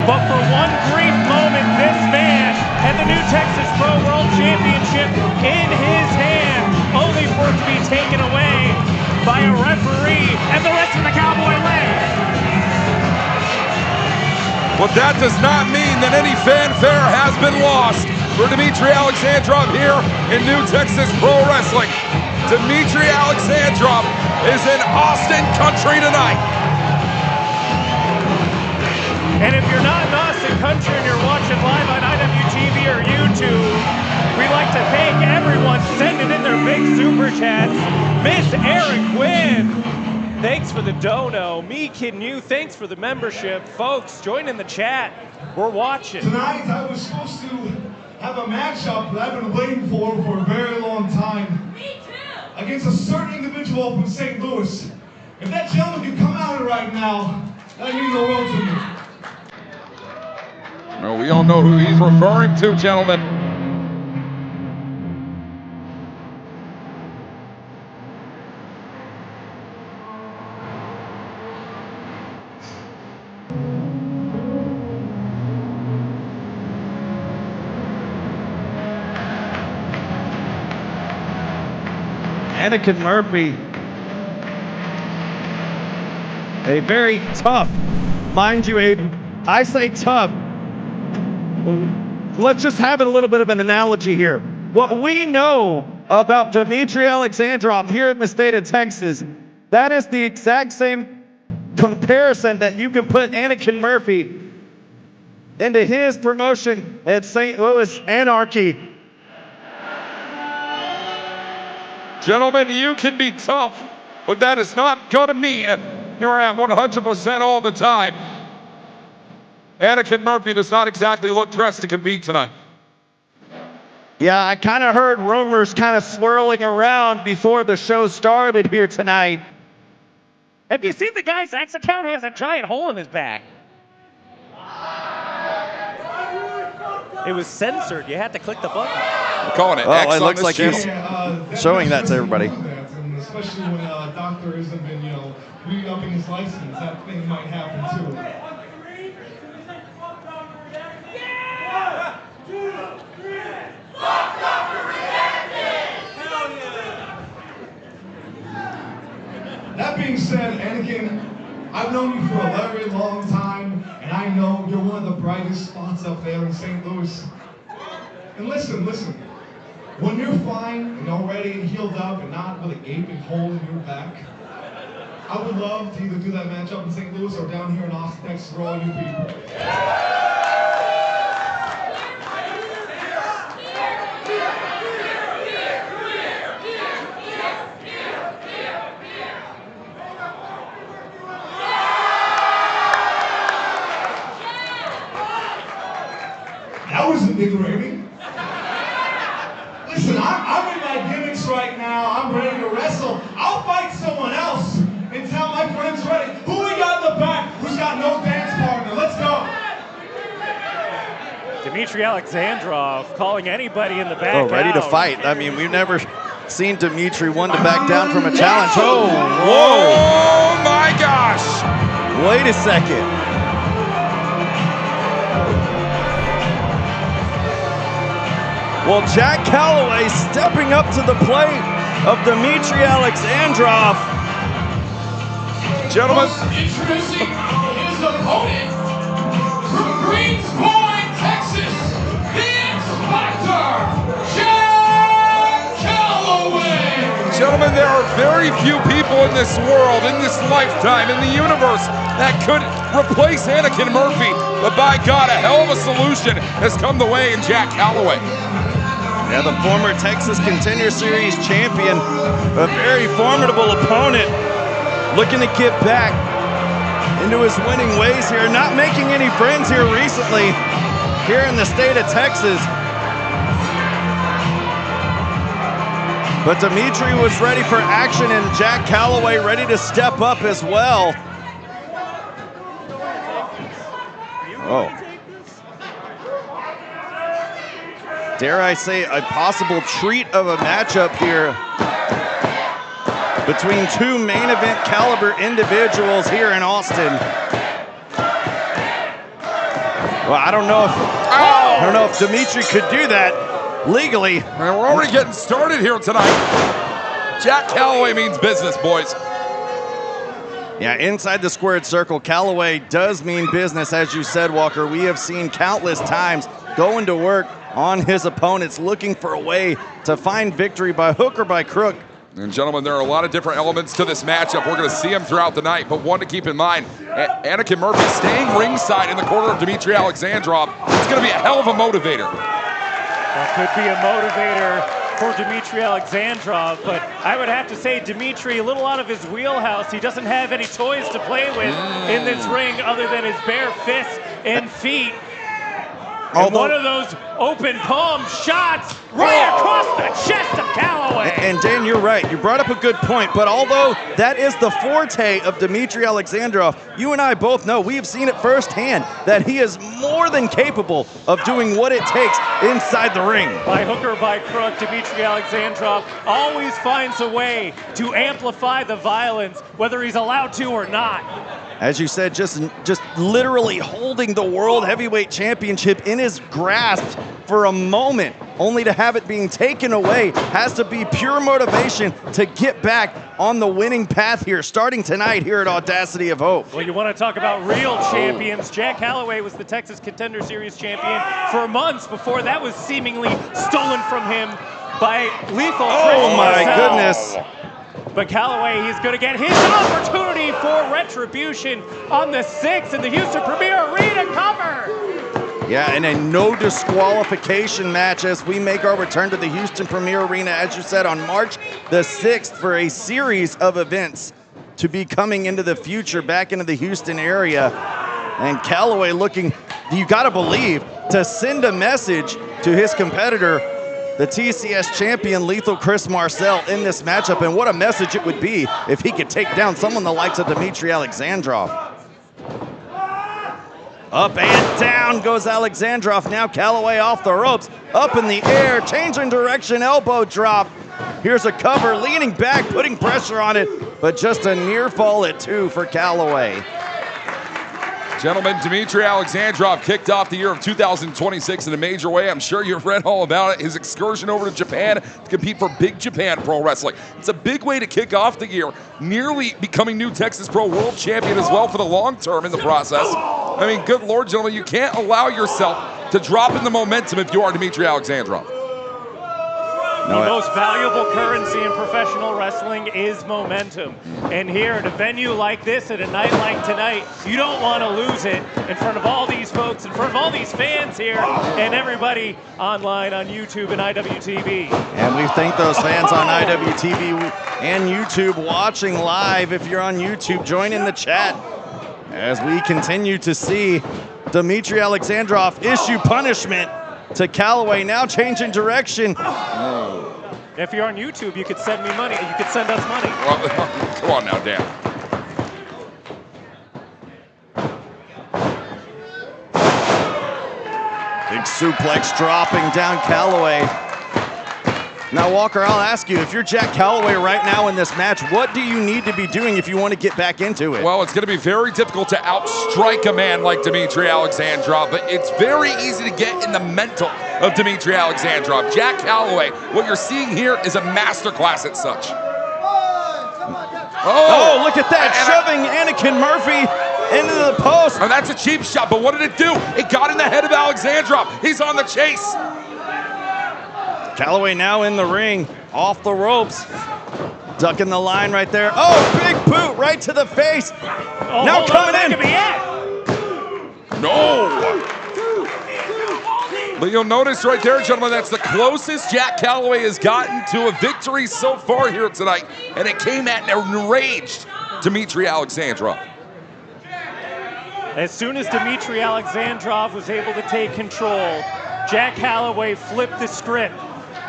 But for one brief moment, this man had the new Texas Pro World Championship in his hand, only for it to be taken away by a referee and the rest of the Cowboy way. Well, that does not mean that any fanfare has been lost for Dimitri Alexandrov here in New Texas Pro Wrestling. Dimitri Alexandrov is in Austin country tonight. And if you're not in Austin country and you're watching live on IWTV or YouTube, we'd like to thank everyone sending in their big super chats. Miss Eric Quinn, thanks for the dono. Me kidding you, thanks for the membership. Folks, join in the chat. We're watching. Tonight I was supposed to have a matchup that I've been waiting for a very long time. Me too! Against a certain individual from St. Louis. If that gentleman could come out right now, that means the world to me. Well, we all know who he's referring to, gentlemen. Anakin Murphy, a very tough, mind you, I say tough. Let's just have a little bit of an analogy here. What we know about Dimitri Alexandrov here in the state of Texas, that is the exact same comparison that you can put Anakin Murphy into his promotion at St. Louis Anarchy. Gentlemen, you can be tough, but that is not going to mean you're at 100% all the time. Anakin Murphy does not exactly look dressed to compete tonight. Yeah, I kind of heard rumors kind of swirling around before the show started here tonight. Have you seen the guy's X account has a giant hole in his back? It was censored. You had to click the button. We're calling it X it looks on like this he's channel. showing that to everybody. And especially when a doctor hasn't been, re-upping his license, that thing might happen too. That being said, Anakin, I've known you for a very long time, and I know you're one of the brightest spots up there in St. Louis. And listen, when you're fine and all ready and healed up and not with a gaping hole in your back, I would love to either do that match up in St. Louis or down here in Austin, Texas for all you people. That was invigorating. Listen, I'm in my gimmicks right now. I'm ready to wrestle. I'll fight someone else until my friend's ready. Who we got in the back? Who's got no dance partner? Let's go. Dimitri Alexandrov calling anybody in the back. Oh, ready to out. fight. I mean, we've never seen Dimitri one to back down from a challenge. Oh, Oh my gosh! wait a second. Well, Jack Calloway stepping up to the plate of Dimitri Alexandrov. Gentlemen, Introducing his opponent from Greenspoint, Texas, the X-Factor, Jack Calloway. Gentlemen, there are very few people in this world, in this lifetime, in the universe that could replace Anakin Murphy. But by God, a hell of a solution has come the way in Jack Calloway. Yeah, the former Texas Contender Series champion, a very formidable opponent, looking to get back into his winning ways here, not making any friends here recently, here in the state of Texas. But Dimitri was ready for action, and Jack Calloway ready to step up as well. Oh. Dare I say, a possible treat of a matchup here between two main event caliber individuals here in Austin. Well, I don't know if Dimitri could do that legally. And we're already getting started here tonight. Jack Calloway means business, boys. Yeah, inside the squared circle, Calloway does mean business, as you said, Walker. We have seen countless times going to work on his opponents, looking for a way to find victory by hook or by crook. And gentlemen, there are a lot of different elements to this matchup. We're going to see them throughout the night, but one to keep in mind, Anakin Murphy staying ringside in the corner of Dimitri Alexandrov. It's going to be a hell of a motivator. That could be a motivator for Dimitri Alexandrov, but I would have to say Dimitri a little out of his wheelhouse. He doesn't have any toys to play with in this ring other than his bare fists and feet. And one of those open palm shots right across the chest of Calloway. And Dan, you're right. You brought up a good point, but although that is the forte of Dimitri Alexandrov, you and I both know, we have seen it firsthand, that he is more than capable of doing what it takes inside the ring. By hook or by crook, Dimitri Alexandrov always finds a way to amplify the violence, whether he's allowed to or not. As you said, just literally holding the World Heavyweight Championship in his grasp for a moment, only to have it being taken away, has to be pure motivation to get back on the winning path here, starting tonight here at Audacity of Hope. Well, you want to talk about real champions. Jack Calloway was the Texas Contender Series champion for months before that was seemingly stolen from him by Lethal. Oh my goodness. But Calloway, he's going to get his opportunity for retribution on the 6th in the Houston Premier Arena cover. Yeah, and a no disqualification match as we make our return to the Houston Premier Arena, as you said, on March the 6th for a series of events to be coming into the future, back into the Houston area. And Calloway looking, you got to believe, to send a message to his competitor, the TCS champion, Lethal Chris Marcel, in this matchup. And what a message it would be if he could take down someone the likes of Dimitri Alexandrov. Up and down goes Alexandrov. Now Calloway off the ropes, up in the air, changing direction, elbow drop. Here's a cover, leaning back, putting pressure on it, but just a near fall at 2 for Calloway. Gentlemen, Dimitri Alexandrov kicked off the year of 2026 in a major way. I'm sure you've read all about it. His excursion over to Japan to compete for Big Japan Pro Wrestling. It's a big way to kick off the year, nearly becoming new Texas Pro World Champion as well for the long term in the process. I mean, good Lord, gentlemen, you can't allow yourself to drop in the momentum if you are Dimitri Alexandrov. The most valuable currency in professional wrestling is momentum. And here at a venue like this, at a night like tonight, you don't want to lose it in front of all these folks, in front of all these fans here, and everybody online on YouTube and IWTV. And we thank those fans on IWTV and YouTube watching live. If you're on YouTube, join in the chat as we continue to see Dimitri Alexandrov issue punishment to Calloway, now changing direction. If you're on YouTube, you could send me money. You could send us money. Well, come on now, Dan. Big suplex dropping down Calloway. Now, Walker, I'll ask you, if you're Jack Calloway right now in this match, what do you need to be doing if you want to get back into it? Well, it's going to be very difficult to outstrike a man like Dimitri Alexandrov, but it's very easy to get in the mental of Dimitri Alexandrov. Jack Calloway, what you're seeing here is a masterclass at such. Oh, look at that, shoving Anakin Murphy into the post. And that's a cheap shot, but what did it do? It got in the head of Alexandrov. He's on the chase. Calloway now in the ring, off the ropes, ducking the line right there. Oh, big boot right to the face. Oh, now coming in. No. But you'll notice right there, gentlemen, that's the closest Jack Calloway has gotten to a victory so far here tonight, and it came at an enraged Dimitri Alexandrov. As soon as Dimitri Alexandrov was able to take control, Jack Calloway flipped the script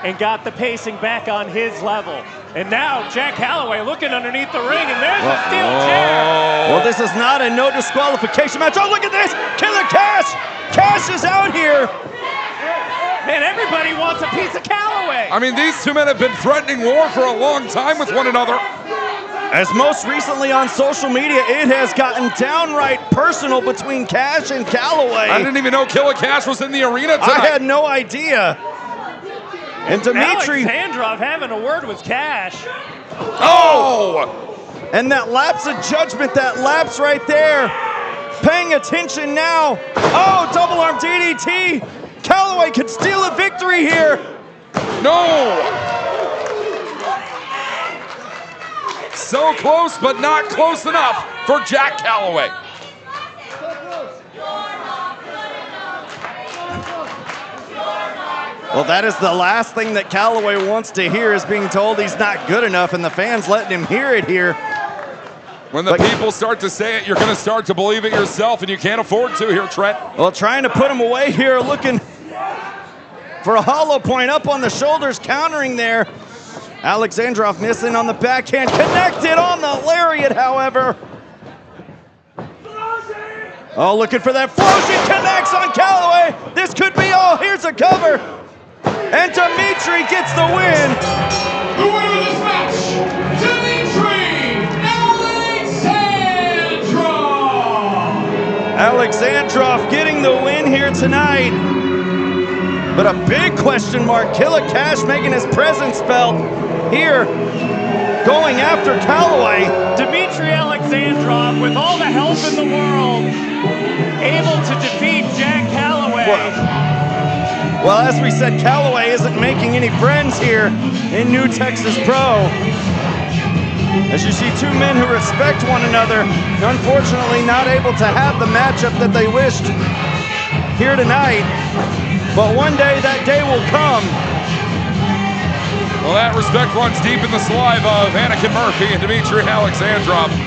and got the pacing back on his level. And now Jack Calloway looking underneath the ring, and there's a steel chair. Well, this is not a no disqualification match. Oh, look at this! Killer Cash! Cash is out here! Man, everybody wants a piece of Calloway. I mean, these two men have been threatening war for a long time with one another. As most recently on social media, it has gotten downright personal between Cash and Calloway. I didn't even know Killer Cash was in the arena tonight. I had no idea. And Dimitri. Alexandrov having a word with Cash. Oh! And that lapse of judgment, that lapse right there. Paying attention now. Oh, double arm DDT. Calloway could steal a victory here. No! So close, but not close enough for Jack Calloway. Well, that is the last thing that Calloway wants to hear, is being told he's not good enough, and the fans letting him hear it here. When the people start to say it, you're going to start to believe it yourself, and you can't afford to here, Trent. Well, trying to put him away here, looking for a hollow point up on the shoulders, countering there. Alexandrov missing on the backhand, connected on the lariat, however. Oh, looking for that flosion, connects on Calloway. This could be all. Here's a cover. And Dimitri gets the win. The winner of this match, Dimitri Alexandrov. Alexandrov getting the win here tonight. But a big question mark, Killer Cash making his presence felt here, going after Calloway. Dimitri Alexandrov, with all the help in the world, able to defeat Jack Calloway. Well, as we said, Calloway isn't making any friends here in New Texas Pro. As you see, two men who respect one another, unfortunately not able to have the matchup that they wished here tonight. But one day that day will come. Well, that respect runs deep in the saliva of Anakin Murphy and Dimitri Alexandrov.